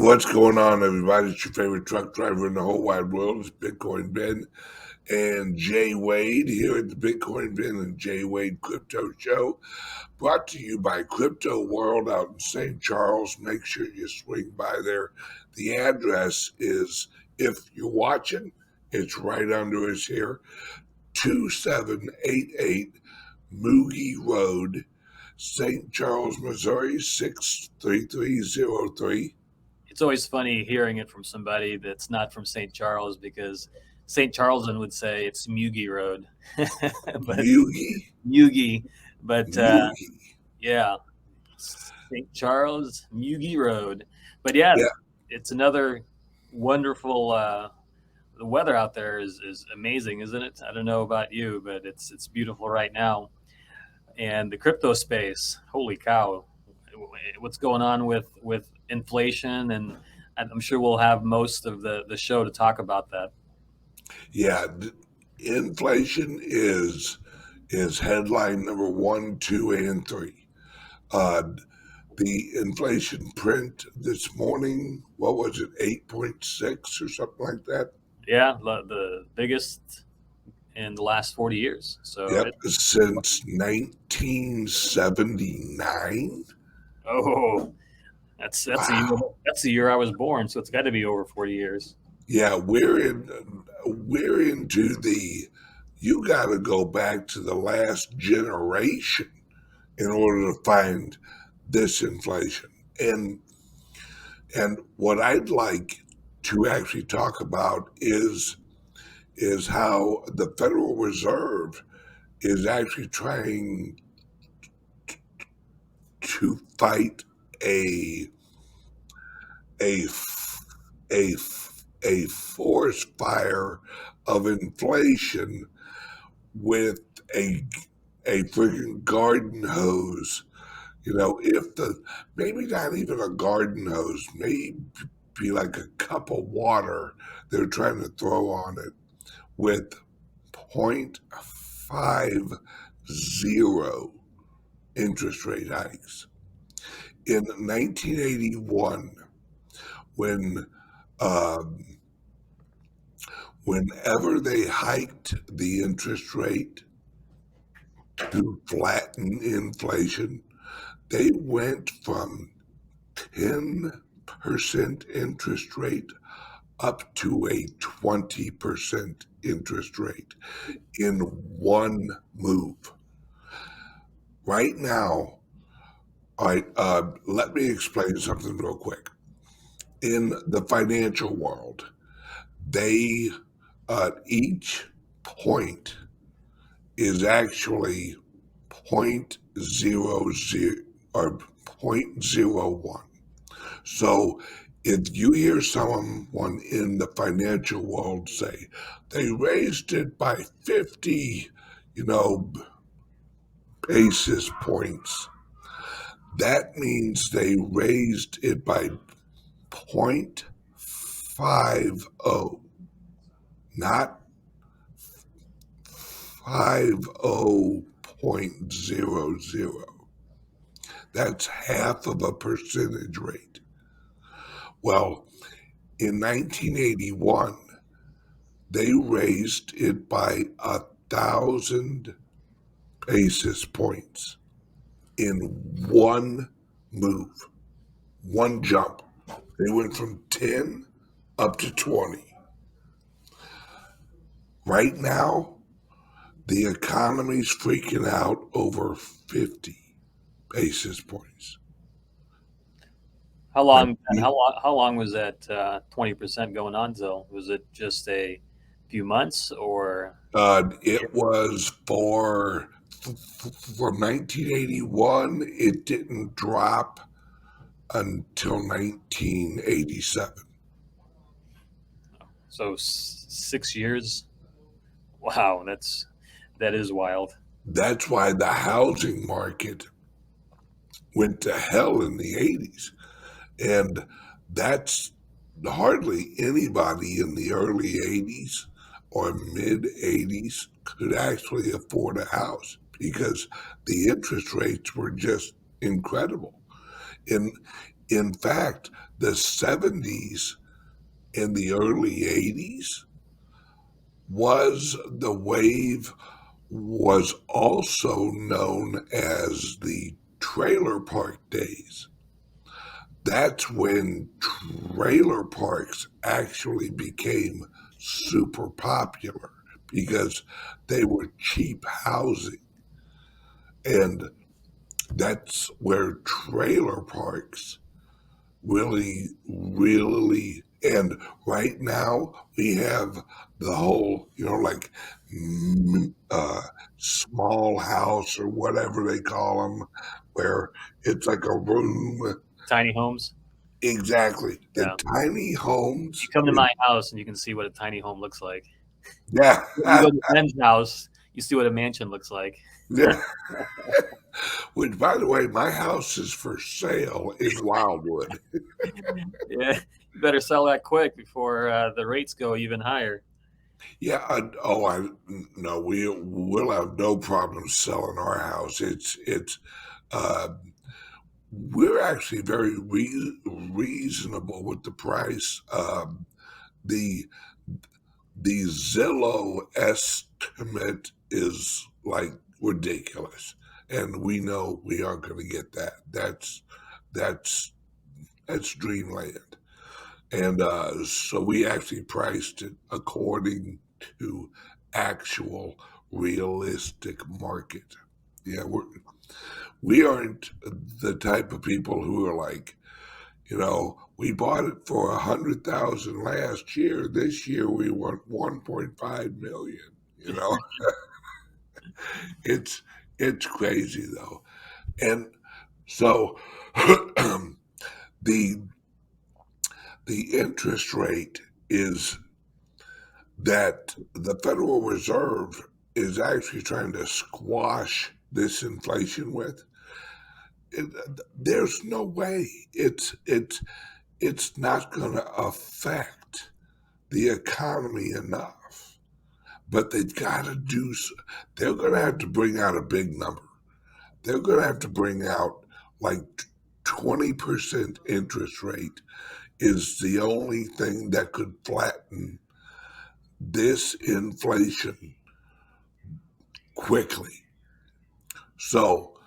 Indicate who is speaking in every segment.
Speaker 1: What's going on, everybody? It's your favorite truck driver in the whole wide world. It's Bitcoin Ben and Jwade here at the Bitcoin Ben and Jwade Crypto Show, brought to you by Crypto World out in St. Charles. Make sure you swing by there. The address is, if you're watching, it's right under us here, 2788 Muegge Road, St. Charles, Missouri, 63303.
Speaker 2: It's always funny hearing it from somebody that's not from St. Charles because St. Charleston would say it's Muegge Road, but
Speaker 1: Muegge?
Speaker 2: Muegge, but
Speaker 1: Muegge.
Speaker 2: yeah, St. Charles Muegge Road. But yeah,
Speaker 1: Yeah,
Speaker 2: it's another wonderful. The weather out there is amazing, isn't it? I don't know about you, but it's beautiful right now. And the crypto space, holy cow, what's going on with inflation, and I'm sure we'll have most of the show to talk about that.
Speaker 1: yeah. Inflation is headline number one, two, and three. Uh, the inflation print this morning, what was it, 8.6 or something like that?
Speaker 2: Yeah, the biggest in the last 40 years. So
Speaker 1: Yep, since 1979.
Speaker 2: oh, that's the year,
Speaker 1: Wow.
Speaker 2: that's the year I was born, so it's got to be over 40 years.
Speaker 1: Yeah, we're into the. You got to go back to the last generation in order to find this inflation. And what I'd like to actually talk about is how the Federal Reserve is actually trying to fight a a a a forest fire of inflation with a freaking garden hose. If maybe not even a garden hose, maybe like a cup of water they're trying to throw on it with 0.50 interest rate hikes. In 1981, when um, whenever they hiked the interest rate to flatten inflation, they went from 10% interest rate up to a 20% interest rate in one move. Right now, let me explain something real quick. In the financial world, they each point is actually point zero zero or 0.01. So if you hear someone in the financial world say they raised it by 50, you know, basis points, that means they raised it by 0.50, not 50.00. That's half of a percentage rate. Well, in 1981, they raised it by 1,000 basis points in one move, one jump. They went from 10 up to 20. Right now, the economy's freaking out over 50 basis points.
Speaker 2: How
Speaker 1: Right?
Speaker 2: long? And how long was that 20% going on till? Was it just a few months or
Speaker 1: It was from 1981. It didn't drop until 1987.
Speaker 2: so 6 years? Wow, that is wild.
Speaker 1: That's why the housing market went to hell in the 80s. And that's hardly anybody in the early 80s or mid 80s could actually afford a house because the interest rates were just incredible. In In fact, the 70s and the early 80s was the wave was also known as the trailer park days. That's when trailer parks actually became super popular because they were cheap housing. And that's where trailer parks really, and right now we have the whole, like small house or whatever they call them, where it's like a room.
Speaker 2: Tiny homes.
Speaker 1: Exactly. The
Speaker 2: Yeah.
Speaker 1: tiny homes.
Speaker 2: You come to my house and you can see what a tiny home looks like.
Speaker 1: Yeah.
Speaker 2: You go to Ben's house, you see what a mansion looks like.
Speaker 1: Yeah. Which, by the way, my house is for sale in Wildwood.
Speaker 2: Yeah, you better sell that quick before the rates go even higher.
Speaker 1: Yeah. I no, we'll have no problem selling our house. It's uh, we're actually very reasonable with the price. The the Zillow estimate is like ridiculous, and we know we aren't going to get that. That's that's dreamland, and so we actually priced it according to actual realistic market. Yeah, we aren't the type of people who are like, we bought it for 100,000 last year. This year we want 1.5 million. You know, it's it's crazy though, and so the the interest rate is that the Federal Reserve is actually trying to squash this inflation with. It, there's no way it's not going to affect the economy enough. But they've got to do. They're going to have to bring out a big number. They're going to have to bring out like 20% interest rate is the only thing that could flatten this inflation quickly. So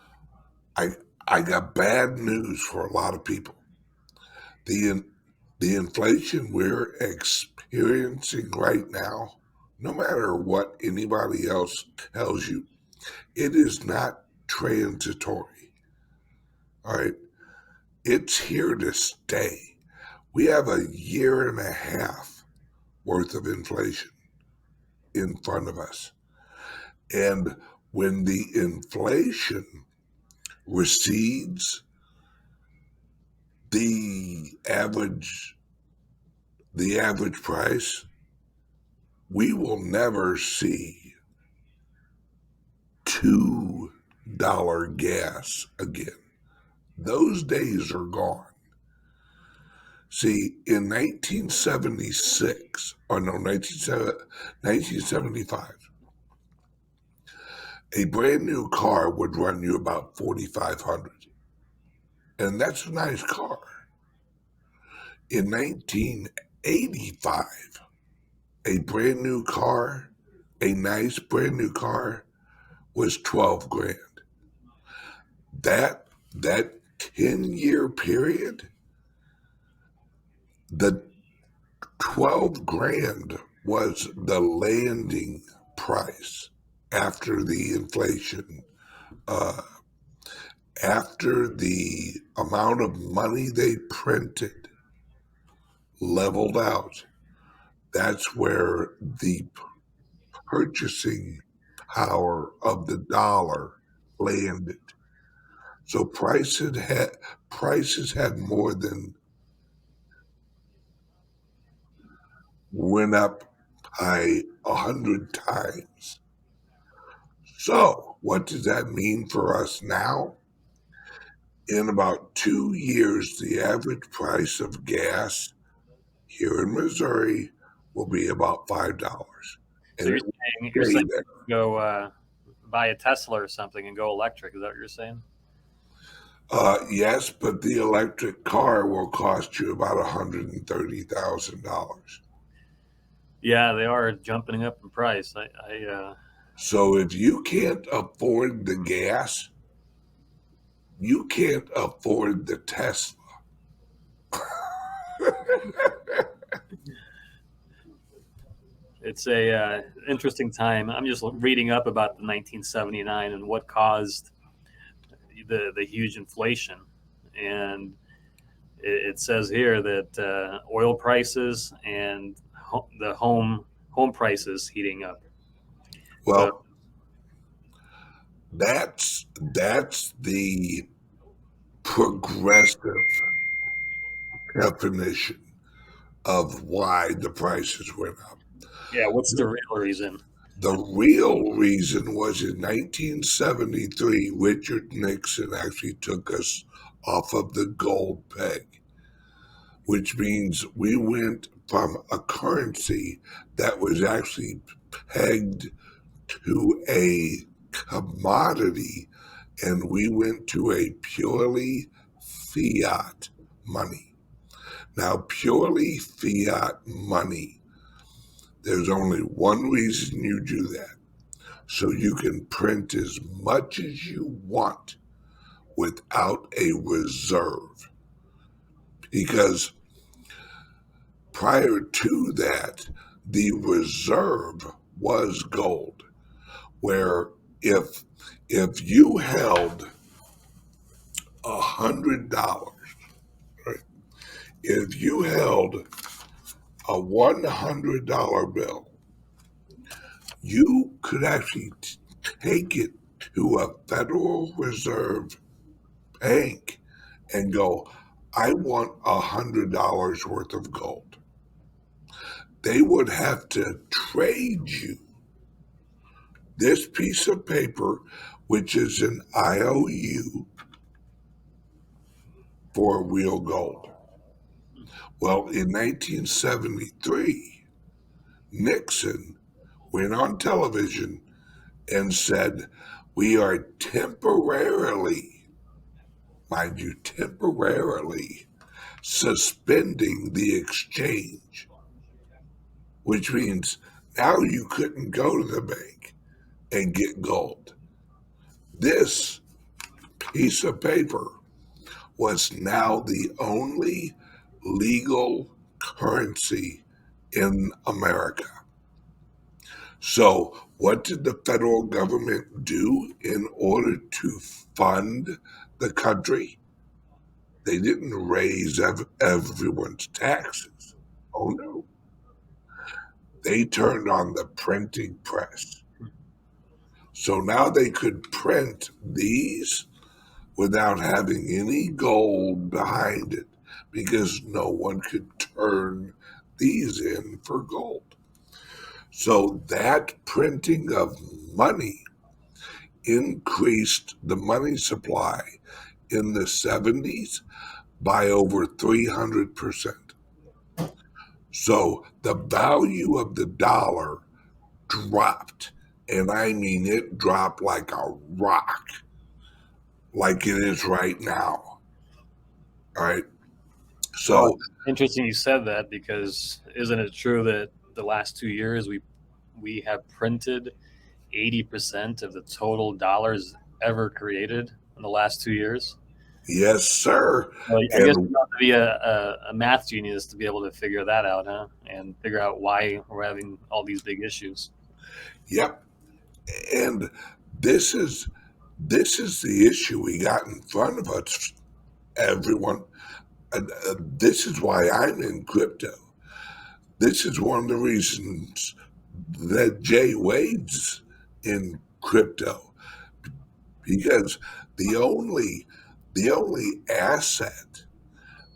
Speaker 1: I I got bad news for a lot of people. The the inflation we're experiencing right now, no matter what anybody else tells you, it is not transitory. All right. It's here to stay. We have a year and a half worth of inflation in front of us. And when the inflation recedes, the average the average price, we will never see $2 gas again. Those days are gone. See, in 1976, or no, 1975, a brand new car would run you about 4,500, and that's a nice car. In 1985, a brand new car, a nice brand new car, was 12 grand. That 10-year period, the 12 grand was the landing price after the inflation, uh, after the amount of money they printed leveled out. That's where the purchasing power of the dollar landed. So prices had more than went up by 100 times. So what does that mean for us now? In about 2 years, the average price of gas here in Missouri will be about $5,
Speaker 2: So
Speaker 1: and
Speaker 2: you're
Speaker 1: it will
Speaker 2: saying
Speaker 1: stay there.
Speaker 2: go buy a Tesla or something and go electric. Is that what you're saying?
Speaker 1: Yes, but the electric car will cost you about $130,000.
Speaker 2: Yeah, they are jumping up in price.
Speaker 1: So if you can't afford the gas, you can't afford the Tesla.
Speaker 2: it's a interesting time. I'm just reading up about the 1979 and what caused the huge inflation, and it says here that oil prices and the home prices heating up. So
Speaker 1: Well, that's the progressive definition of why the prices went up.
Speaker 2: yeah, what's the real reason?
Speaker 1: The real reason was in 1973, Richard Nixon actually took us off of the gold peg, which means we went from a currency that was actually pegged to a commodity, and we went to a purely fiat money. Now, purely fiat money, there's only one reason you do that. So you can print as much as you want without a reserve. Because prior to that, the reserve was gold, where if if you held $100, right? If you held a $100 bill, you could actually take it to a Federal Reserve bank and go, I want $100 worth of gold. They would have to trade you this piece of paper, which is an IOU, for real gold. Well, in 1973, Nixon went on television and said, we are temporarily, mind you, temporarily suspending the exchange, which means now you couldn't go to the bank and get gold. This piece of paper was now the only legal currency in America. So, what did the federal government do in order to fund the country? They didn't raise everyone's taxes. Oh no. They turned on the printing press. So now they could print these without having any gold behind it because no one could turn these in for gold. So that printing of money increased the money supply in the 70s by over 300%. So the value of the dollar dropped. And I mean, it dropped like a rock, like it is right now. All right.
Speaker 2: Well,
Speaker 1: So,
Speaker 2: it's interesting you said that because isn't it true that the last 2 years we have printed 80% of the total dollars ever created in the last 2 years?
Speaker 1: yes, sir.
Speaker 2: Well, I guess
Speaker 1: And
Speaker 2: you have to be a math genius to be able to figure that out, huh? And figure out why we're having all these big issues.
Speaker 1: yep. And this is this is the issue we got in front of us, everyone. This is why I'm in crypto. This is one of the reasons that Jay Wade's in crypto because the only the only asset,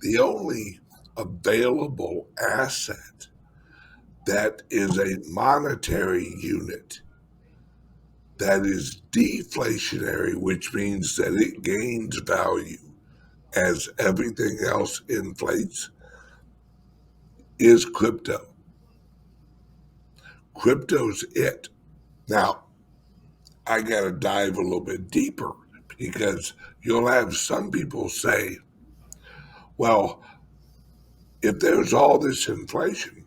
Speaker 1: the only available asset that is a monetary unit that is deflationary, which means that it gains value as everything else inflates, is crypto. Crypto's it. Now, I got to dive a little bit deeper because you'll have some people say, well, if there's all this inflation,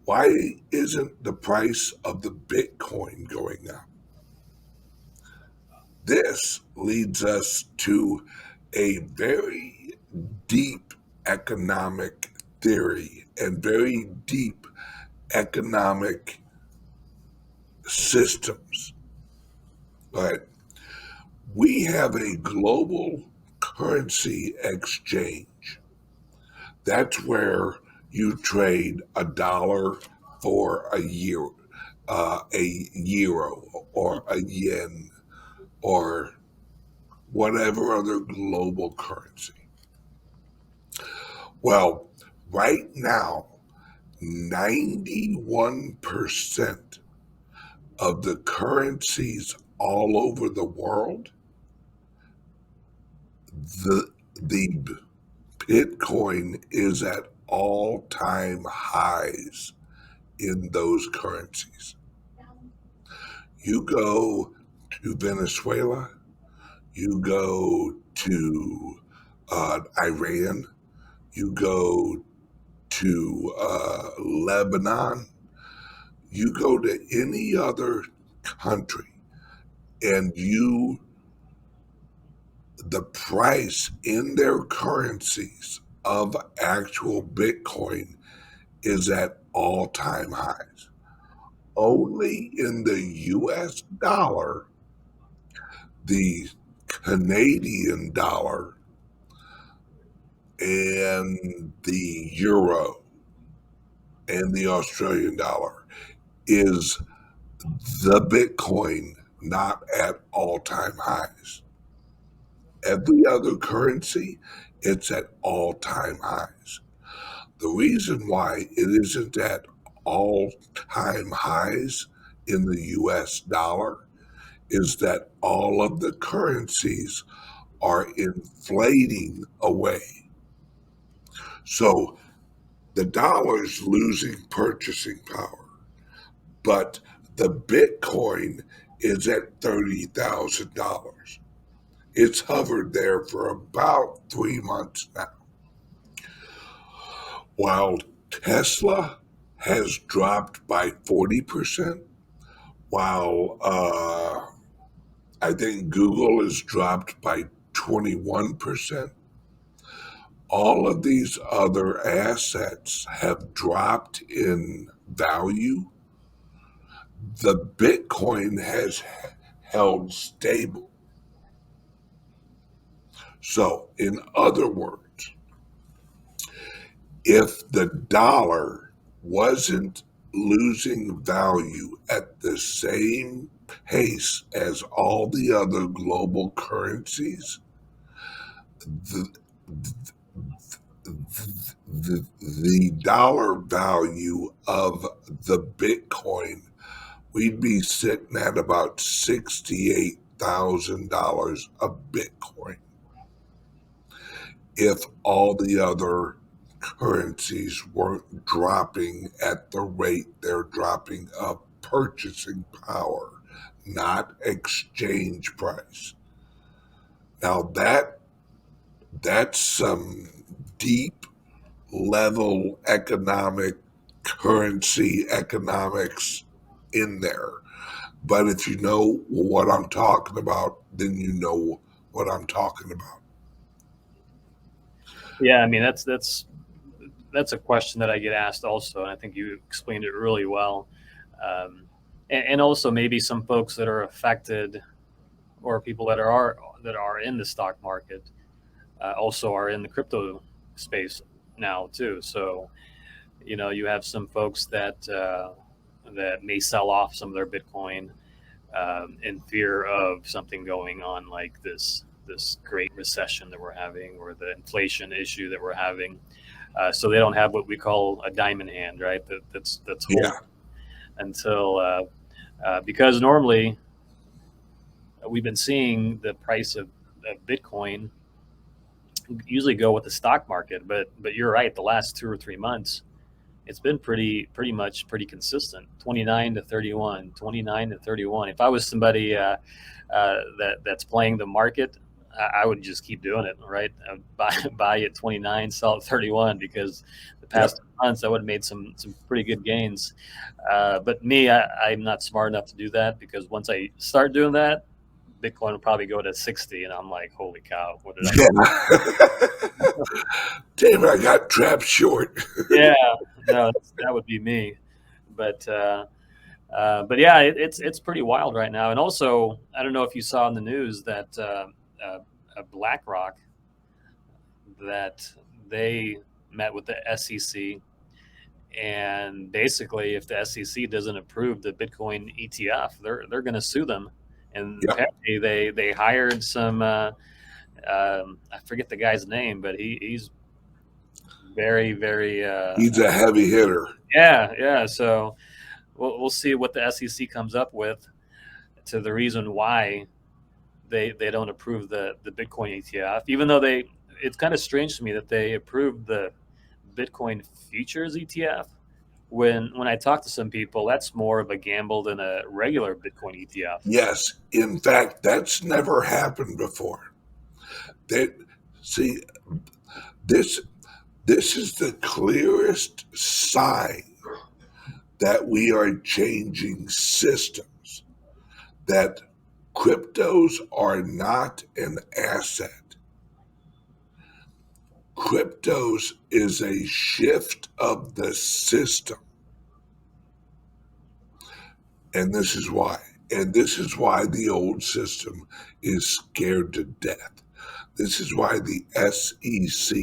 Speaker 1: why isn't the price of the Bitcoin going up? This leads us to a very deep economic theory and very deep economic systems. But we have a global currency exchange. That's where you trade a dollar for a euro or a yen or whatever other global currency. Well, right now, 91% of the currencies all over the world, the Bitcoin is at all-time highs in those currencies. You go to Venezuela, you go to Iran, you go to Lebanon, you go to any other country, and the price in their currencies of actual Bitcoin is at all-time highs. Only in the US dollar, the Canadian dollar, and the euro and the Australian dollar is the Bitcoin not at all-time highs. Every other currency, it's at all-time highs. The reason why it isn't at all-time highs in the US dollar is that all of the currencies are inflating away. So the dollar's losing purchasing power, but the Bitcoin is at $30,000. It's hovered there for about 3 months now. While Tesla has dropped by 40%, while I think Google has dropped by 21%, all of these other assets have dropped in value. The Bitcoin has held stable. So, in other words, if the dollar wasn't losing value at the same pace as all the other global currencies, the, the dollar value of the Bitcoin, we'd be sitting at about $68,000 a Bitcoin if all the other currencies weren't dropping at the rate they're dropping of purchasing power, not exchange price. Now that's some deep level economic currency economics in there. But if you know what I'm talking about, then you know what I'm talking about.
Speaker 2: Yeah, I mean that's a question that I get asked also, and I think you explained it really well. Um, and also maybe some folks that are affected, or people that are in the stock market, also are in the crypto space now too. So you have some folks that may sell off some of their Bitcoin in fear of something going on like this great recession that we're having, or the inflation issue that we're having. So they don't have what we call a diamond hand, right? That's hold
Speaker 1: Yeah,
Speaker 2: until because normally we've been seeing the price of Bitcoin usually go with the stock market, but you're right. The last 2 or 3 months, it's been pretty much pretty consistent. 29 to 31, 29 to 31. If I was somebody that's playing the market, I would just keep doing it, right? Buy at 29, sell at 31, because the past
Speaker 1: Yep.
Speaker 2: months I would have made some pretty good gains. But me, I'm not smart enough to do that, because once I start doing that, Bitcoin will probably go to 60, and I'm like, holy cow, what did I do?
Speaker 1: Yeah. Damn it, I got trapped short.
Speaker 2: Yeah, no, that would be me. But but yeah, it's pretty wild right now. And also, I don't know if you saw in the news that BlackRock, that they met with the SEC, and basically, if the SEC doesn't approve the Bitcoin ETF, they're going to sue them. And
Speaker 1: Yep.
Speaker 2: apparently, they hired some. I forget the guy's name, but he's very
Speaker 1: He's a heavy hitter.
Speaker 2: yeah. So we'll see what the SEC comes up with, to the reason why they don't approve the Bitcoin ETF, even though they. It's kind of strange to me that they approved the Bitcoin futures ETF. When I talk to some people, that's more of a gamble than a regular Bitcoin ETF.
Speaker 1: Yes. In fact, that's never happened before. That see, this this is the clearest sign that we are changing systems, that cryptos are not an asset. Cryptos is a shift of the system. And this is why. And this is why the old system is scared to death. This is why the SEC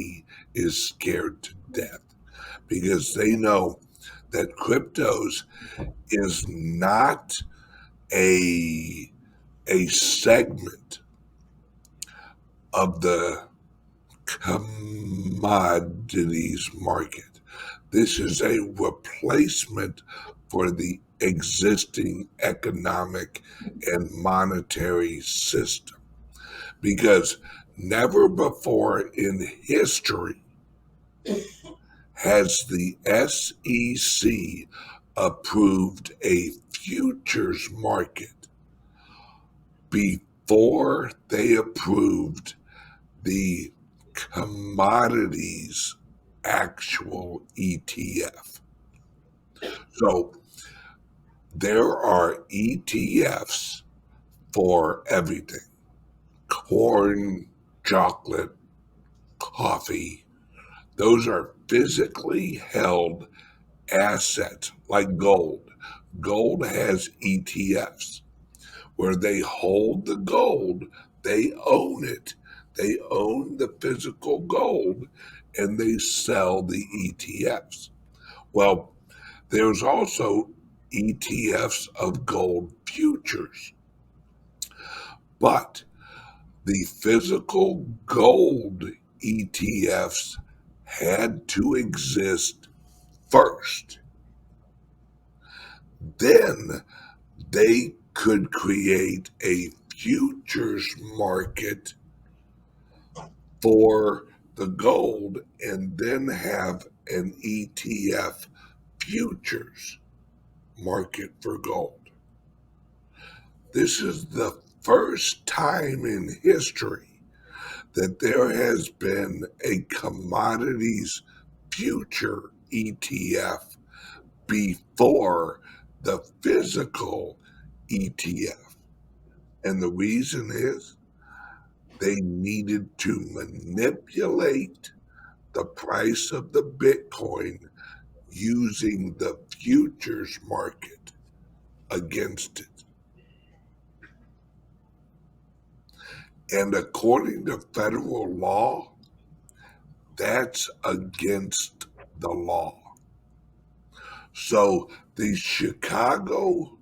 Speaker 1: is scared to death, because they know that cryptos is not a segment of the commodities market. This is a replacement for the existing economic and monetary system, because never before in history has the SEC approved a futures market before they approved the commodities actual ETF. So there are ETFs for everything: corn, chocolate, coffee. Those are physically held assets like gold. Gold has ETFs where they hold the gold, they own it. They own the physical gold, and they sell the ETFs. Well, there's also ETFs of gold futures, but the physical gold ETFs had to exist first. Then they could create a futures market for the gold and then have an ETF futures market for gold. This is the first time in history that there has been a commodities future ETF before the physical ETF. And the reason is they needed to manipulate the price of the Bitcoin using the futures market against it. And according to federal law, that's against the law. So the Chicago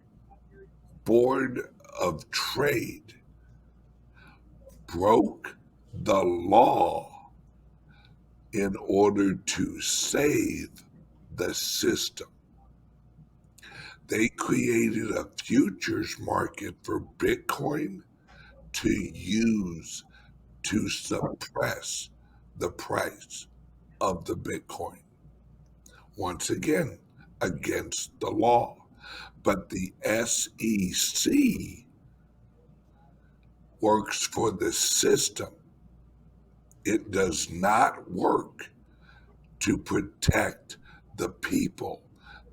Speaker 1: Board of Trade broke the law in order to save the system. They created a futures market for Bitcoin to use to suppress the price of the Bitcoin. once again, against the law. But the SEC works for the system. It does not work to protect the people.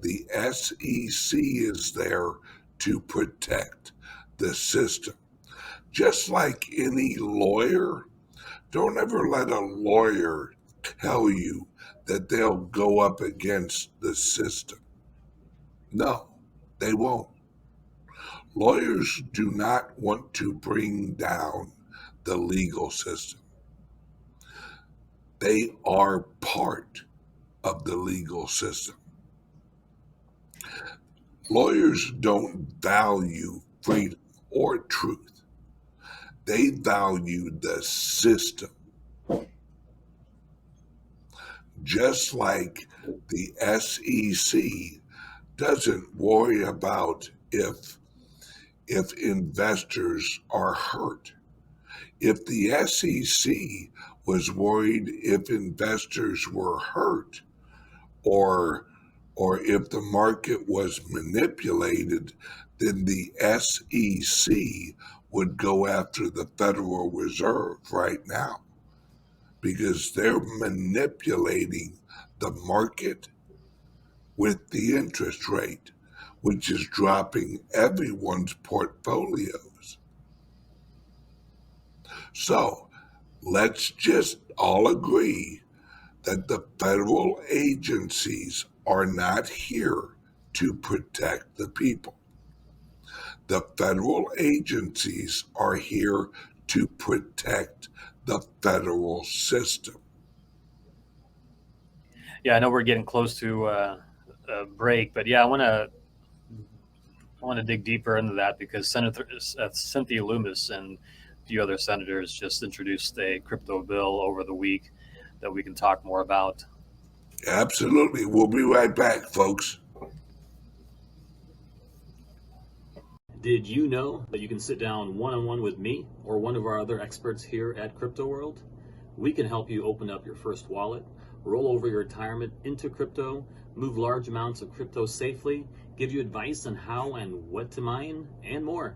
Speaker 1: The SEC is there to protect the system. Just like any lawyer, don't ever let a lawyer tell you that they'll go up against the system. No, they won't. Lawyers do not want to bring down the legal system. They are part of the legal system. Lawyers don't value freedom or truth. They value the system. Just like the SEC doesn't worry about if investors are hurt. If the SEC was worried if investors were hurt or if the market was manipulated, then the SEC would go after the Federal Reserve right now because they're manipulating the market with the interest rate, which is dropping everyone's portfolios. So let's just all agree that the federal agencies are not here to protect the people. The federal agencies are here to protect the federal system.
Speaker 2: Yeah, I know we're getting close to a break, but yeah, I want to dig deeper into that because Senator Cynthia Loomis and a few other senators just introduced a crypto bill over the week that we can talk more about.
Speaker 1: Absolutely. We'll be right back, folks.
Speaker 2: Did you know that you can sit down one-on-one with me or one of our other experts here at Crypto World? We can help you open up your first wallet, roll over your retirement into crypto, move large amounts of crypto safely, give you advice on how and what to mine, and more.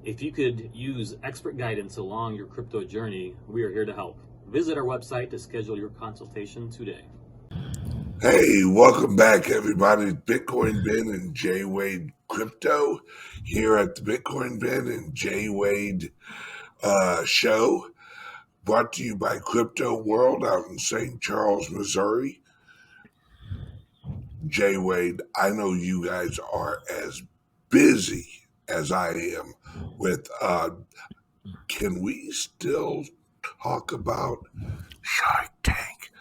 Speaker 2: If you could use expert guidance along your crypto journey, we are here to help. Visit our website to schedule your consultation today.
Speaker 1: Hey, welcome back, everybody. Bitcoin Ben and Jwade Crypto here at the Bitcoin Ben and Jwade show, brought to you by Crypto World out in St. Charles, Missouri. Jwade, I know you guys are as busy as I am with. Can we still talk about Shark Tank?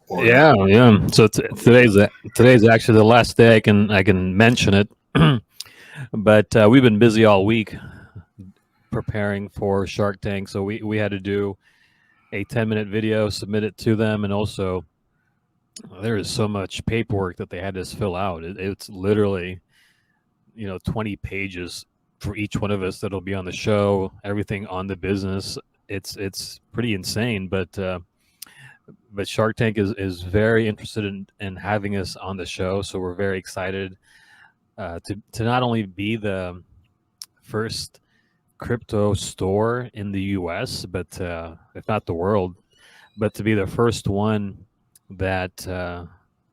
Speaker 1: Or
Speaker 2: Yeah, yeah. So today's actually the last day I can mention it, but we've been busy all week preparing for Shark Tank. So we had to do a 10-minute video, submit it to them, and also there is so much paperwork that they had us fill out. It's literally 20 pages for each one of us that'll be on the show. Everything on the business. It's pretty insane, but Shark Tank is very interested in having us on the show, so we're very excited to not only be the first crypto store in the U.S., but if not the world, but to be the first one that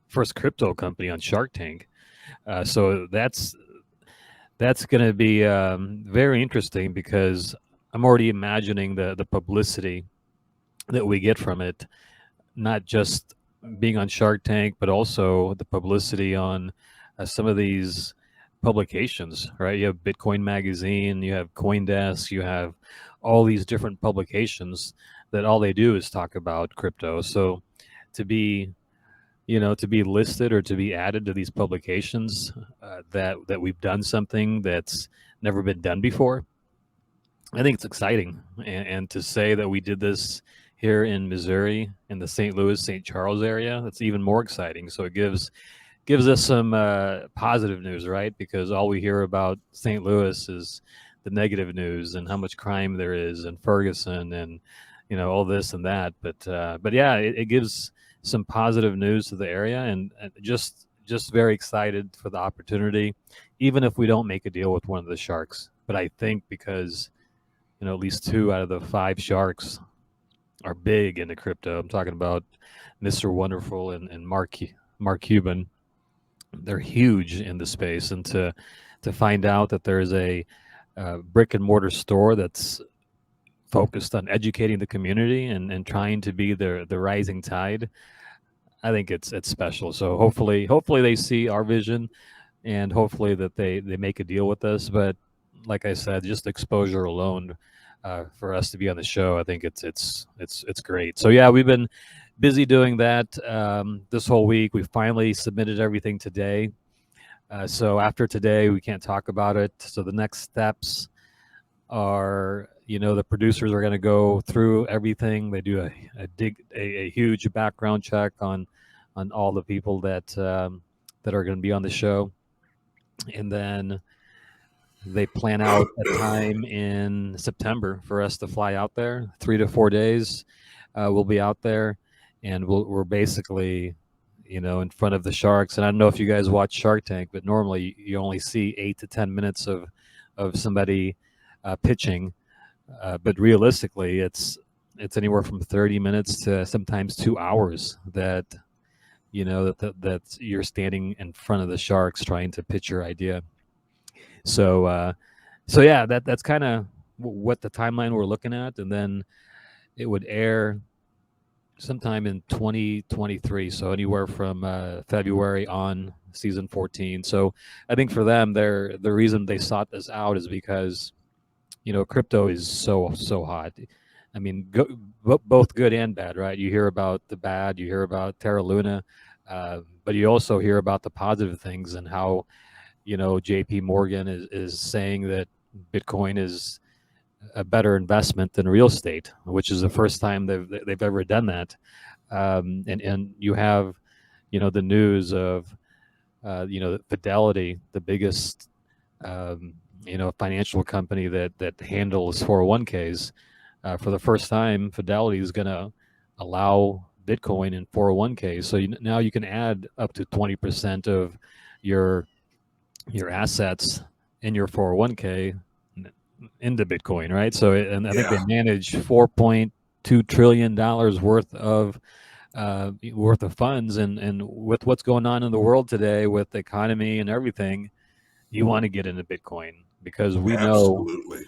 Speaker 2: first crypto company on Shark Tank. So that's going to be very interesting because I'm already imagining the publicity that we get from it. Not just being on Shark Tank, but also the publicity on some of these publications, right? You have Bitcoin Magazine, you have CoinDesk, you have all these different publications that all they do is talk about crypto. So to be, to be listed or to be added to these publications, that we've done something that's never been done before, I think it's exciting. And to say that we did this here in Missouri, in the St. Louis, St. Charles area, that's even more exciting. So it gives us some positive news, right? Because all we hear about St. Louis is the negative news and how much crime there is in Ferguson and all this and that. But yeah, it gives some positive news to the area, and just just very excited for the opportunity, even if we don't make a deal with one of the sharks. But I think because at least 2 out of the 5 sharks are big into crypto. I'm talking about Mr. Wonderful and Mark Cuban. They're huge in the space, and to find out that there's a brick and mortar store that's focused on educating the community and trying to be the rising tide, I think it's special. So hopefully they see our vision, and hopefully that they make a deal with us. But like I said, just exposure alone for us to be on the show, I think it's great. So yeah, we've been busy doing that this whole week. We finally submitted everything today. So after today, we can't talk about it. So the next steps are, the producers are going to go through everything. They do a huge background check on all the people that are going to be on the show, and then they plan out a time in September for us to fly out there. 3 to 4 days, we'll be out there, and we're basically, in front of the sharks. And I don't know if you guys watch Shark Tank, but normally you only see 8 to 10 minutes of somebody pitching, but realistically, it's anywhere from 30 minutes to sometimes 2 hours that that you're standing in front of the sharks trying to pitch your idea. So so yeah, that's kind of what the timeline we're looking at, and then it would air sometime in 2023. So anywhere from February on, season 14. So I think for them, the reason they sought this out is because crypto is so hot. I mean, both good and bad, right? You hear about the bad, you hear about Terra Luna, but you also hear about the positive things, and how JP Morgan is saying that Bitcoin is a better investment than real estate, which is the first time they've ever done that. And you have the news of Fidelity, the biggest financial company that handles 401ks. For the first time, Fidelity is going to allow Bitcoin in 401ks. So now you can add up to 20% of your assets in your 401k into Bitcoin, right? So, and I think they
Speaker 1: Yeah,
Speaker 2: manage $4.2 trillion worth of funds, and with what's going on in the world today with the economy and everything, you want to get into Bitcoin, because we know,
Speaker 1: absolutely.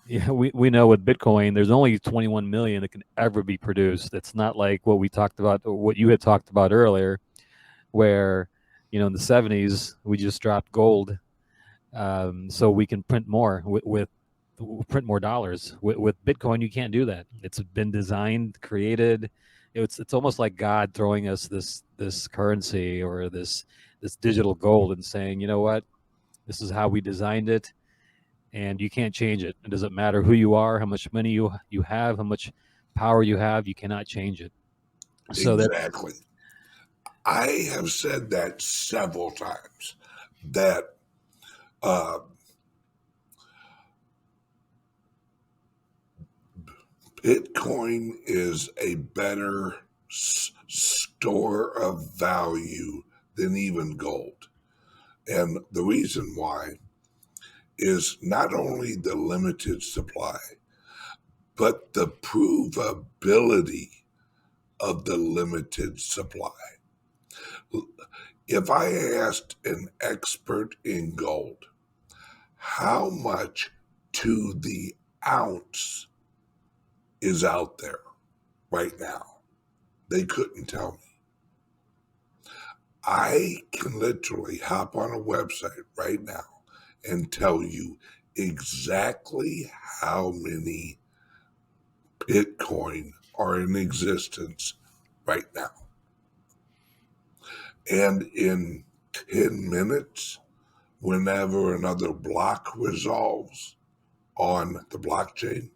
Speaker 2: yeah, we know with Bitcoin, there's only 21 million that can ever be produced. It's not like what we talked about, or what you had talked about earlier, where in the 70s we just dropped gold, so we can print more with print more dollars. With Bitcoin, you can't do that. It's been designed, created. It's almost like God throwing us this currency, or this digital gold, and saying, you know what, this is how we designed it, and you can't change it. It doesn't matter who you are, how much money you have, how much power you have. You cannot change it. So that
Speaker 1: Exactly. I have said that several times, that uh, Bitcoin is a better store of value than even gold. And the reason why is not only the limited supply, but the provability of the limited supply. If I asked an expert in gold how much to the ounce is out there right now, they couldn't tell me. I can literally hop on a website right now and tell you exactly how many Bitcoin are in existence right now. And in 10 minutes, whenever another block resolves on the blockchain,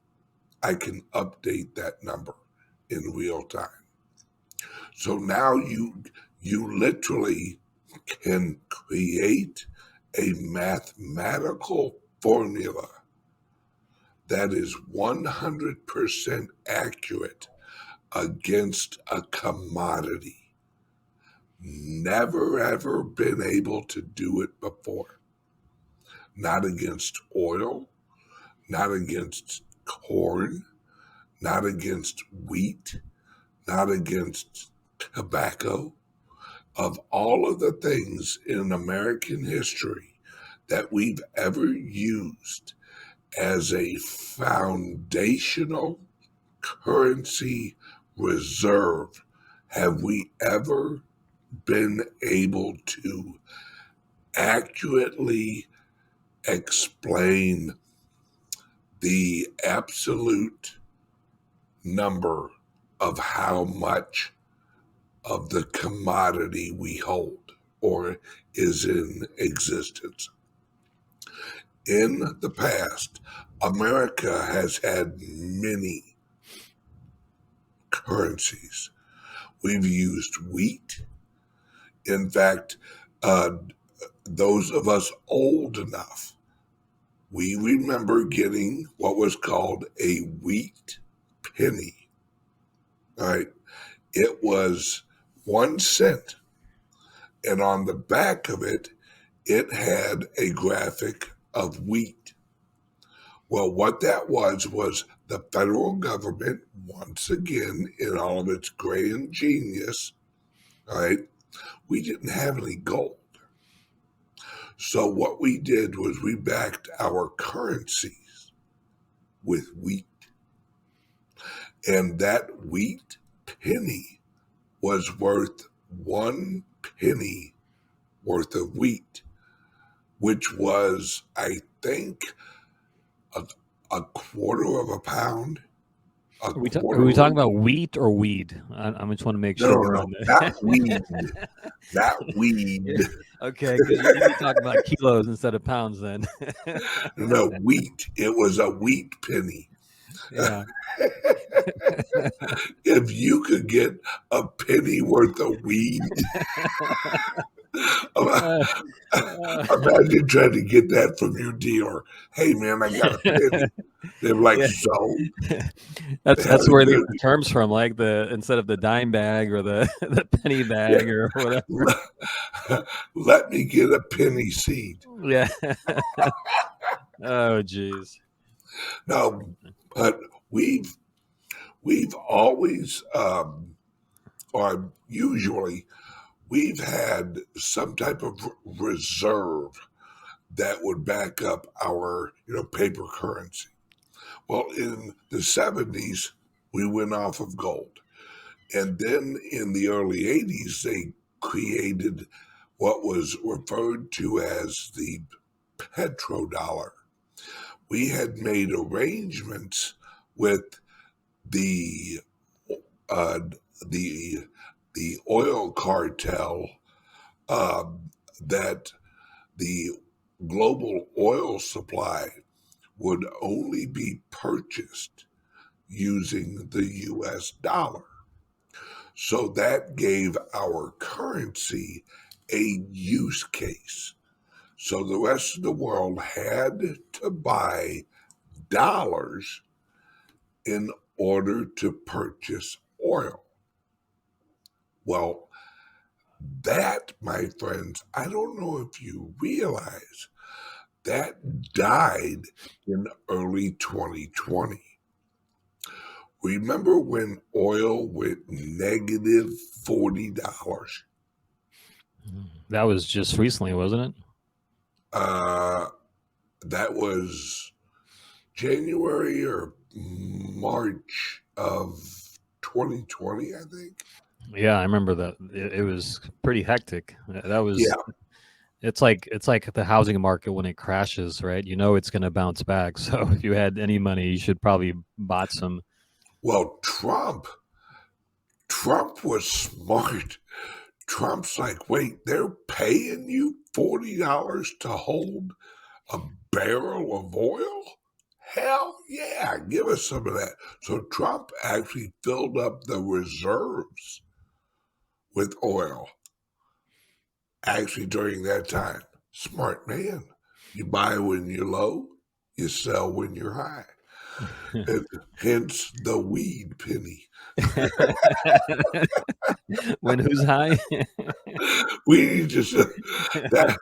Speaker 1: I can update that number in real time. So now you literally can create a mathematical formula that is 100% accurate against a commodity. Never ever been able to do it before. Not against oil, not against corn, not against wheat, not against tobacco. Of all of the things in American history that we've ever used as a foundational currency reserve, have we ever been able to accurately explain the absolute number of how much of the commodity we hold or is in existence? In the past, America has had many currencies. We've used wheat. In fact, uh, those of us old enough, we remember getting what was called a wheat penny. All right. It was 1 cent. And on the back of it, it had a graphic of wheat. Well, what that was the federal government, once again, in all of its grand genius, all right, we didn't have any gold. So what we did was we backed our currencies with wheat. And that wheat penny was worth 1 penny worth of wheat, which was, I think, a, a quarter of a pound. A
Speaker 2: Are we
Speaker 1: quarter
Speaker 2: talking
Speaker 1: of
Speaker 2: about wheat or weed? I just want to make
Speaker 1: no,
Speaker 2: sure
Speaker 1: no,
Speaker 2: we're
Speaker 1: no,
Speaker 2: on
Speaker 1: not weed,
Speaker 2: the.
Speaker 1: not weed.
Speaker 2: Yeah. Okay, because you'd be talking about kilos instead of pounds then.
Speaker 1: No, wheat. It was a wheat penny.
Speaker 2: Yeah.
Speaker 1: If you could get a penny worth of weed,
Speaker 2: Uh, uh,
Speaker 1: imagine trying to get that from your dealer. Hey, man, I got a penny. They're like,
Speaker 2: yeah.
Speaker 1: so
Speaker 2: That's
Speaker 1: how
Speaker 2: where they get
Speaker 1: good.
Speaker 2: the terms from, like the instead of the dime bag or the the penny
Speaker 1: Yeah,
Speaker 2: bag or whatever.
Speaker 1: let me get a penny seed.
Speaker 2: Yeah. Oh, geez.
Speaker 1: No, but we've always, or usually, we've had some type of reserve that would back up our, paper currency. Well, in the 70s, we went off of gold. And then in the early 80s, they created what was referred to as the petrodollar. We had made arrangements with the uh, the the oil cartel, that the global oil supply would only be purchased using the US dollar. So that gave our currency a use case. So the rest of the world had to buy dollars in order to purchase oil. Well, that, my friends, I don't know if you realize, that died in early 2020. Remember when oil went negative $40?
Speaker 2: That was just recently, wasn't it?
Speaker 1: Uh, that was January or March of 2020, I think.
Speaker 2: Yeah, I remember that. It was pretty hectic. That was.
Speaker 1: Yeah.
Speaker 2: It's like the housing market when it crashes, right? You know it's going to bounce back. So if you had any money, you should probably bought some.
Speaker 1: Well, Trump was smart. Trump's like, wait, they're paying you $40 to hold a barrel of oil? Hell yeah, give us some of that. So Trump actually filled up the reserves with oil, actually during that time. Smart man. You buy when you're low, you sell when you're high. and hence the weed penny.
Speaker 2: When who's high?
Speaker 1: We need to that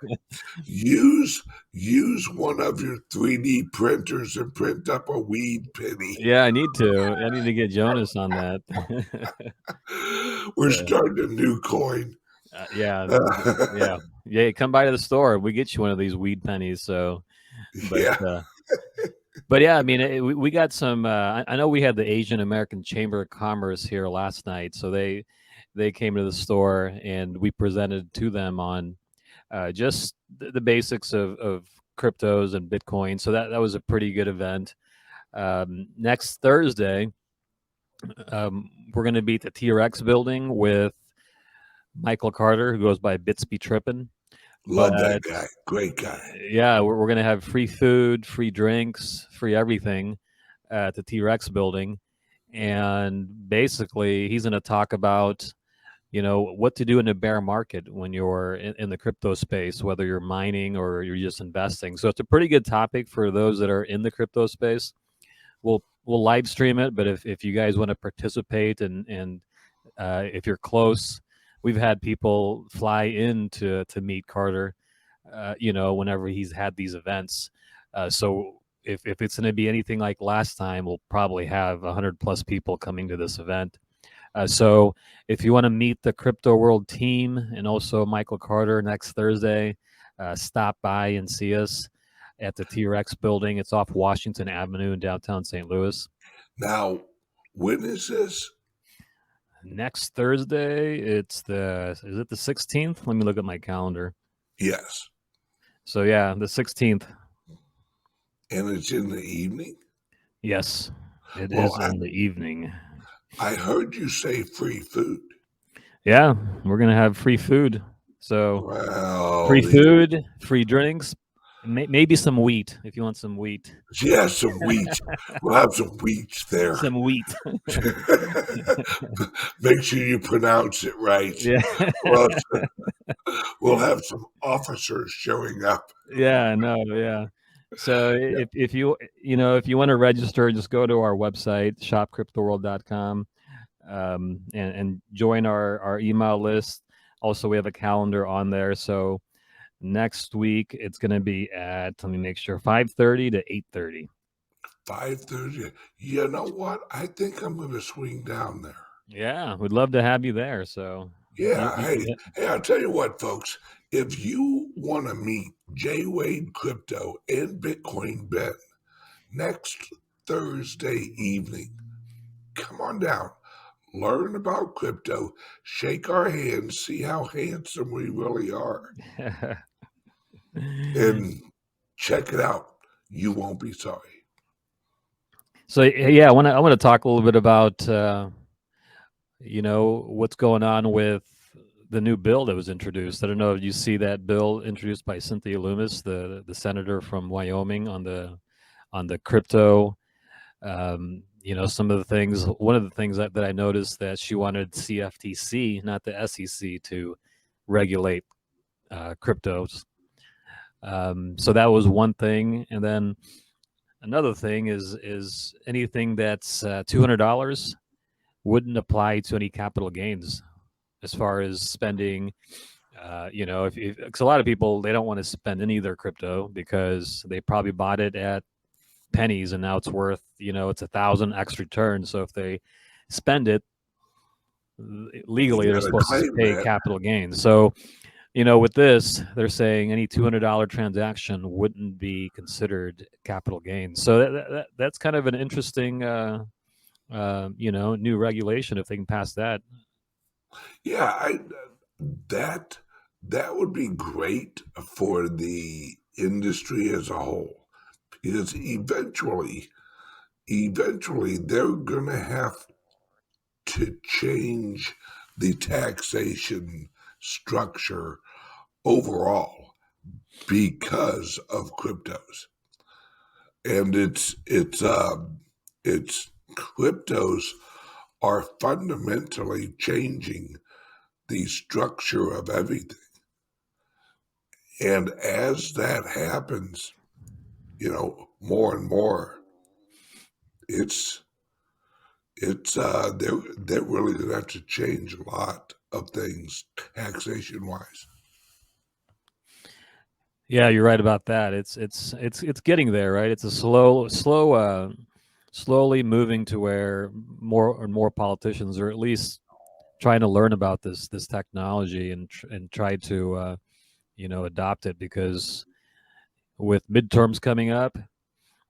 Speaker 1: use one of your 3D printers and print up a weed penny.
Speaker 2: Yeah, I need to. I need to get Jonas on that.
Speaker 1: We're
Speaker 2: Uh,
Speaker 1: starting a new coin.
Speaker 2: yeah, yeah, yeah. Come by to the store. We get you one of these weed pennies. So, but
Speaker 1: Yeah.
Speaker 2: but yeah, I mean, we got some. I know we had the Asian American Chamber of Commerce here last night, so they came to the store and we presented to them on just the basics of cryptos and Bitcoin. So that was a pretty good event. Next Thursday, we're going to be at the TRX building with Michael Carter, who goes by Bitsby Trippin'.
Speaker 1: Love that
Speaker 2: But
Speaker 1: guy. Great guy.
Speaker 2: yeah, we're going to have free food, free drinks, free everything at the TRX building. And basically, he's going to talk about what to do in a bear market when you're in the crypto space, whether you're mining or you're just investing. So it's a pretty good topic for those that are in the crypto space. We'll live stream it, but if you guys want to participate and if you're close, we've had people fly in to meet Carter, whenever he's had these events. So if it's going to be anything like last time, we'll probably have 100 plus people coming to this event. So if you want to meet the Crypto World team and also Michael Carter next Thursday, stop by and see us at the T-Rex building. It's off Washington Avenue in downtown St. Louis.
Speaker 1: Now, when is this?
Speaker 2: Next Thursday, is it the 16th? Let me look at my calendar.
Speaker 1: Yes.
Speaker 2: So yeah, the 16th.
Speaker 1: And it's in the evening?
Speaker 2: Yes, it
Speaker 1: Well,
Speaker 2: is in the evening.
Speaker 1: I heard you say free food.
Speaker 2: Yeah, we're gonna have free food. So
Speaker 1: Well,
Speaker 2: free food, free drinks, maybe some wheat if you want some wheat.
Speaker 1: yeah, some wheat. We'll have some wheat there.
Speaker 2: Some wheat.
Speaker 1: Make sure you pronounce it right.
Speaker 2: Yeah.
Speaker 1: Well, we'll have some officers showing up.
Speaker 2: Yeah, no, yeah. So if if you want to register, just go to our website, shopcryptoworld.com, and join our email list. Also, we have a calendar on there. So next week it's going to be at, let me make sure, 5:30 to 8:30.
Speaker 1: 5:30. You know what? I think I'm going to swing down there.
Speaker 2: Yeah, we'd love to have you there. So
Speaker 1: Yeah. Hey, I'll tell you what, folks. If you want to meet Jwade Crypto and Bitcoin Ben next Thursday evening, come on down. Learn about crypto, shake our hands, see how handsome we really are, and check it out. You won't be sorry.
Speaker 2: So yeah, I want to talk a little bit about what's going on with the new bill that was introduced. I don't know if you see that bill introduced by Cynthia Lummis, the senator from Wyoming, on the crypto. Some of the things. One of the things that I noticed, that she wanted CFTC, not the SEC, to regulate cryptos. So that was one thing, and then another thing is anything that's $200 wouldn't apply to any capital gains as far as spending. Because a lot of people, they don't want to spend any of their crypto because they probably bought it at pennies and now it's worth, it's 1,000 X return. So if they spend it legally,
Speaker 1: You
Speaker 2: they're
Speaker 1: got to
Speaker 2: supposed to
Speaker 1: claim
Speaker 2: pay
Speaker 1: that.
Speaker 2: capital gains. So with this, they're saying any $200 transaction wouldn't be considered capital gains. So that's kind of an interesting, new regulation if they can pass that.
Speaker 1: Yeah, that would be great for the industry as a whole, because eventually they're gonna have to change the taxation structure overall because of cryptos. And it's cryptos are fundamentally changing the structure of everything. And as that happens, more and more, it's they're really going to have to change a lot of things taxation wise.
Speaker 2: Yeah, you're right about that. It's getting there, right? It's a slowly moving to where more and more politicians are at least trying to learn about this technology and try to adopt it, because with midterms coming up,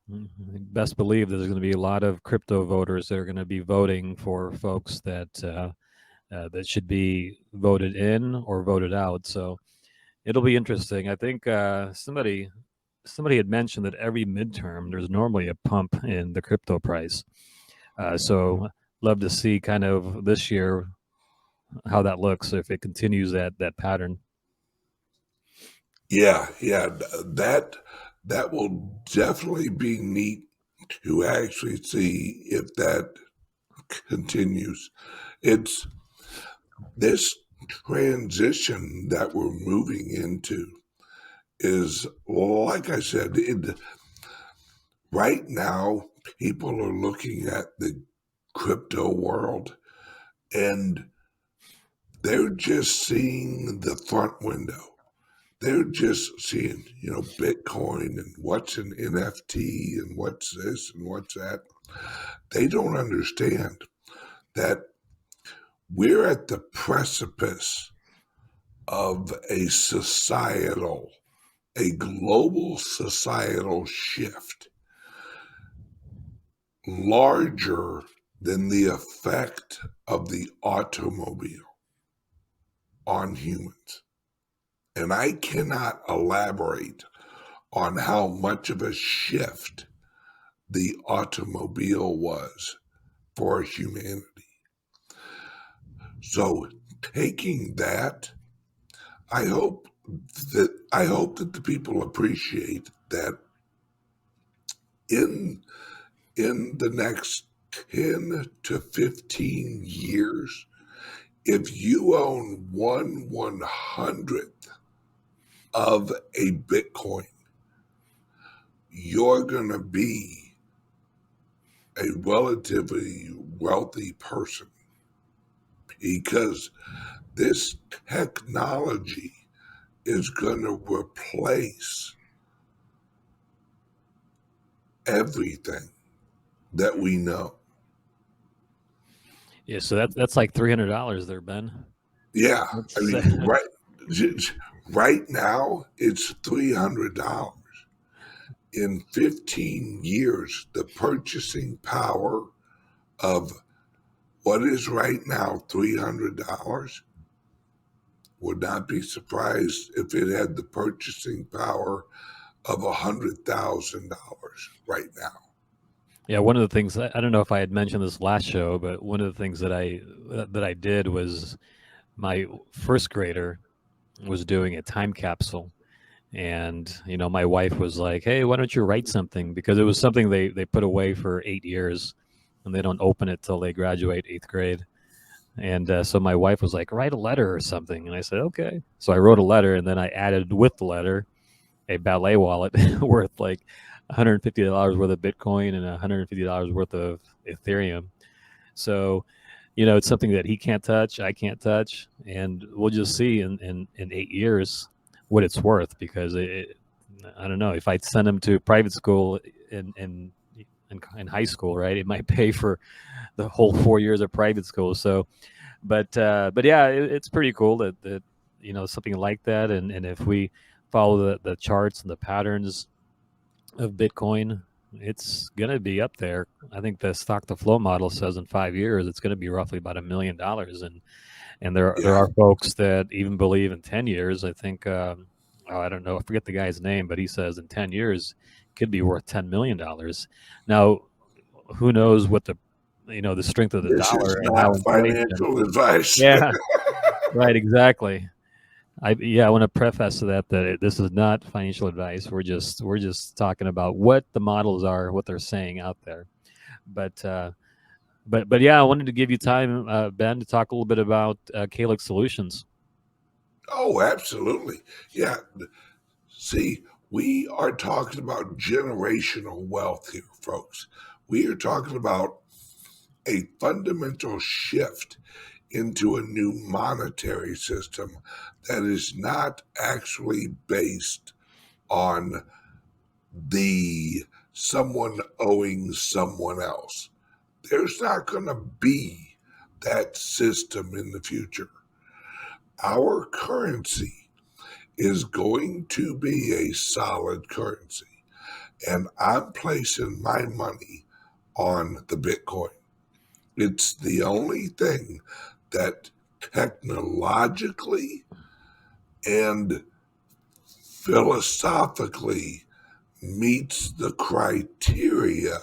Speaker 2: best believe there's going to be a lot of crypto voters that are going to be voting for folks that should be voted in or voted out. So it'll be interesting. I think somebody had mentioned that every midterm there's normally a pump in the crypto price. So love to see kind of this year how that looks if it continues that pattern.
Speaker 1: Yeah, yeah, that will definitely be neat to actually see if that continues. It's this transition that we're moving into is, like I said, right now people are looking at the crypto world and they're just seeing the front window. They're just seeing, Bitcoin and what's an NFT and what's this and what's that. They don't understand that we're at the precipice of a global societal shift larger than the effect of the automobile on humans. And I cannot elaborate on how much of a shift the automobile was for humanity. So, taking that, I hope that the people appreciate that in the next 10 to 15 years, if you own 1/100th of a Bitcoin, you're going to be a relatively wealthy person because this technology is going to replace everything that we know.
Speaker 2: Yeah, so that's like $300 there, Ben.
Speaker 1: Yeah, I
Speaker 2: That's
Speaker 1: mean, right now it's $300. In 15 years, the purchasing power of what is right now $300 would not be surprised if it had the purchasing power of $100,000 right now.
Speaker 2: Yeah, one of the things I don't know if I had mentioned this last show, but one of the things that I did was my first grader was doing a time capsule, and my wife was like, "Hey, why don't you write something?" Because it was something they put away for 8 years, and they don't open it till they graduate 8th grade. And so my wife was like, "Write a letter or something," and I said, "Okay." So I wrote a letter, and then I added with the letter a ballet wallet worth like $150 worth of Bitcoin and $150 worth of Ethereum. So, it's something that he can't touch, I can't touch, and we'll just see in 8 years what it's worth. Because I don't know, if I send him to private school in high school, right? It might pay for the whole 4 years of private school. So, but yeah, it's pretty cool that something like that, and if we follow the charts and the patterns of Bitcoin, it's going to be up there. I think the stock to flow model says in 5 years it's going to be roughly about $1 million, and there
Speaker 1: Yeah,
Speaker 2: are folks that even believe in 10 years. I think I don't know, I forget the guy's name, but he says in 10 years it could be worth $10 million. Now, who knows what the strength of the
Speaker 1: this is
Speaker 2: dollar and how
Speaker 1: not
Speaker 2: inflation.
Speaker 1: financial advice.
Speaker 2: Yeah, right, exactly. I want to preface that this is not financial advice. We're just talking about what the models are, what they're saying out there. But but yeah, I wanted to give you time, Ben, to talk a little bit about Calyx Solutions.
Speaker 1: Oh, absolutely. Yeah. See, we are talking about generational wealth here, folks. We are talking about a fundamental shift into a new monetary system that is not actually based on the someone owing someone else. There's not going to be that system in the future. Our currency is going to be a solid currency, and I'm placing my money on the Bitcoin. It's the only thing that technologically and philosophically meets the criteria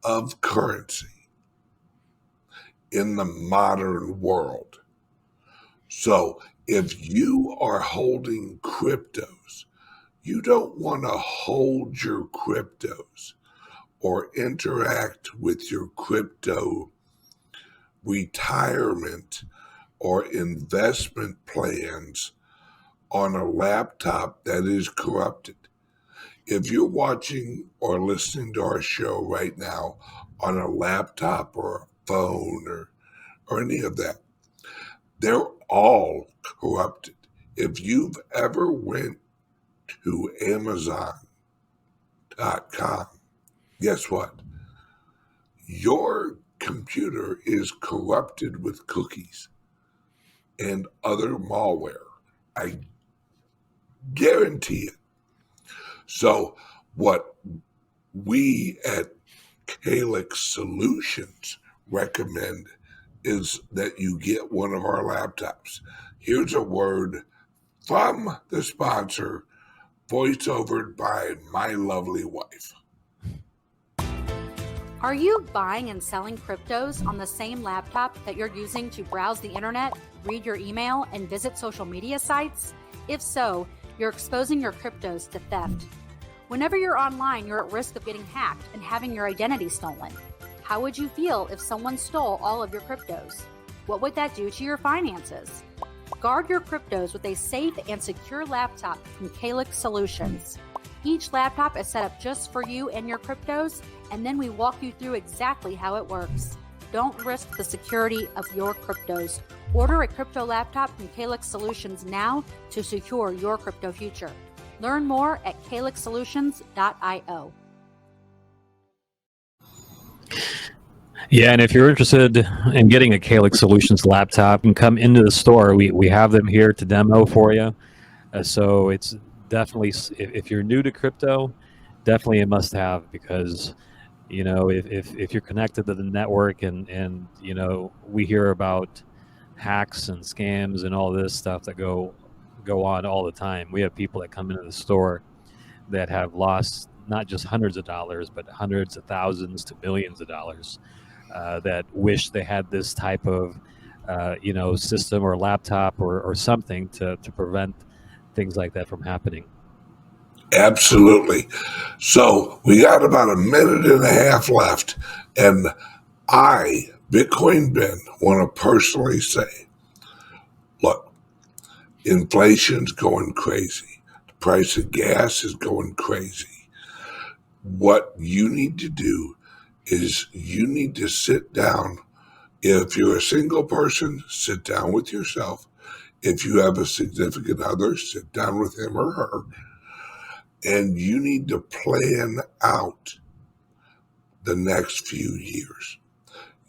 Speaker 1: of currency in the modern world. So if you are holding cryptos, you don't want to hold your cryptos or interact with your crypto retirement or investment plans on a laptop that is corrupted. If you're watching or listening to our show right now on a laptop or a phone or any of that, they're all corrupted. If you've ever went to Amazon.com, guess what? Your computer is corrupted with cookies and other malware. I guarantee it. So what we at Calyx Solutions recommend is that you get one of our laptops. Here's a word from the sponsor, voiceovered by my lovely wife.
Speaker 3: Are you buying and selling cryptos on the same laptop that you're using to browse the internet, read your email, and visit social media sites? If so, you're exposing your cryptos to theft. Whenever you're online, you're at risk of getting hacked and having your identity stolen. How would you feel if someone stole all of your cryptos? What would that do to your finances? Guard your cryptos with a safe and secure laptop from Calyx Solutions. Each laptop is set up just for you and your cryptos, and then we walk you through exactly how it works. Don't risk the security of your cryptos. Order a crypto laptop from Calyx Solutions now to secure your crypto future. Learn more at calyxsolutions.io.
Speaker 2: Yeah, and if you're interested in getting a Calyx Solutions laptop, and come into the store. We have them here to demo for you. So it's definitely, if you're new to crypto, definitely a must-have, because if you're connected to the network and we hear about hacks and scams and all this stuff that go on all the time. We have people that come into the store that have lost not just hundreds of dollars, but hundreds of thousands to millions of dollars, that wish they had this type of system or laptop or something to prevent things like that from happening.
Speaker 1: Absolutely. So we got about a minute and a half left, and I, Bitcoin Ben, want to personally say, look, inflation's going crazy. The price of gas is going crazy. What you need to do is you need to sit down. If you're a single person, sit down with yourself. If you have a significant other, sit down with him or her. And you need to plan out the next few years.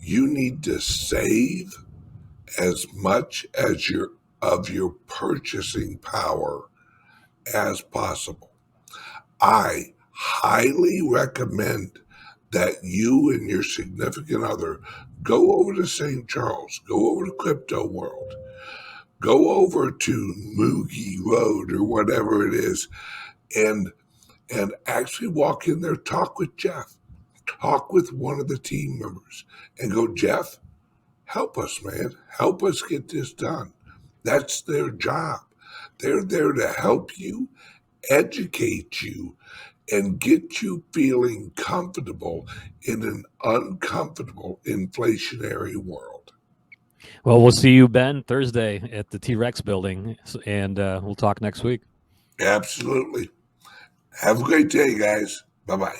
Speaker 1: You need to save as much as of your purchasing power as possible. I highly recommend that you and your significant other go over to St. Charles, go over to Crypto World, go over to Muegge Rd or whatever it is, and actually walk in there, talk with Jeff, talk with one of the team members, and go, Jeff, help us, man. Help us get this done. That's their job. They're there to help you, educate you, and get you feeling comfortable in an uncomfortable inflationary world.
Speaker 2: Well, we'll see you, Ben, Thursday at the T-Rex building, and we'll talk next week.
Speaker 1: Absolutely. Have a great day, guys. Bye-bye.